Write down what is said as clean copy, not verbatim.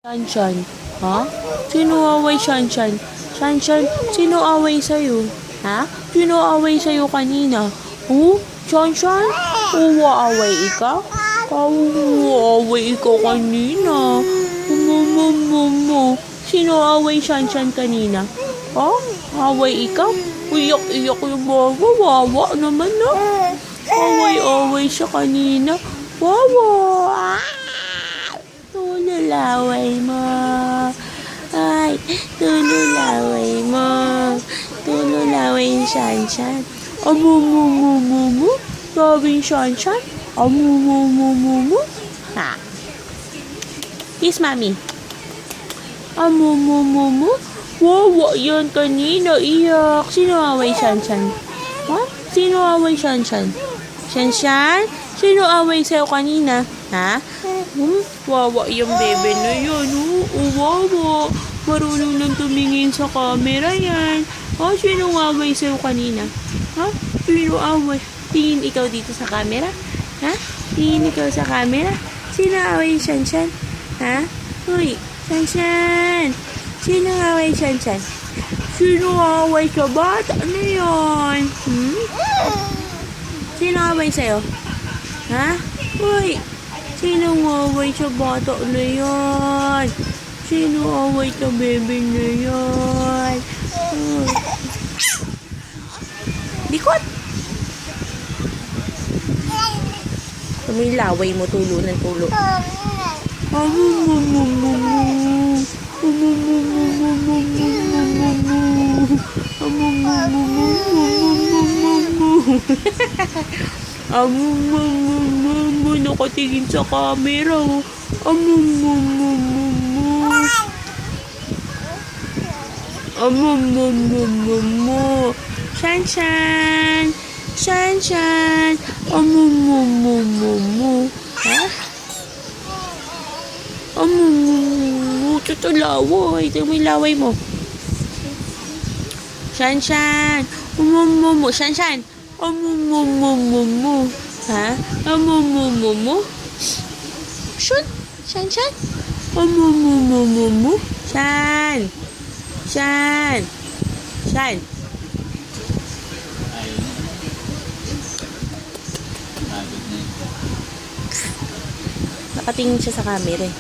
Shanshan, ha? Sino away Shanshan? Shanshan, sino away sa'yo? Ha? Sino away sa'yo kanina? Shanshan? Away ikaw? Away ikaw kanina. Mo. Sino away Shanshan kanina? Ha? Away ikaw? Iyak yung bago. Wawa naman na. Away siya kanina. Wawa. Tululaway mo. Ay, tululaway mo. Tululaway yung Shanshan. Amu. Sabi yung Shanshan. Amu. Ha? Kiss mommy. Amu. Wawa yan kanina. Iyak. Sino away Shanshan? Ha? Sino away Shanshan? Shanshan? Sino away sa'yo kanina? Ha? Wawa yung bebe na yan. Wawa. Marunong nang tumingin sa camera yan. Sino away sa'yo kanina? Ha? Sino away? Tingin ikaw dito sa camera? Ha? Tingin ikaw sa camera? Sino away Shanshan? Ha? Uy, Shanshan. Sino away Shanshan? Sino away sa bata na yan? Sino away sa'yo? Ha? Uy, sino away sa bata na yan? Sino away sa bebe na yan? Likot! Tumilaway mo, tulo ng tulo. Nakatingin sa camera. Shanshan. Ha? Tutulaway. Tumilaway mo. Shanshan. Shanshan. Ha? Shoot. Shanshan. Shan. Nakatingin siya sa camera eh.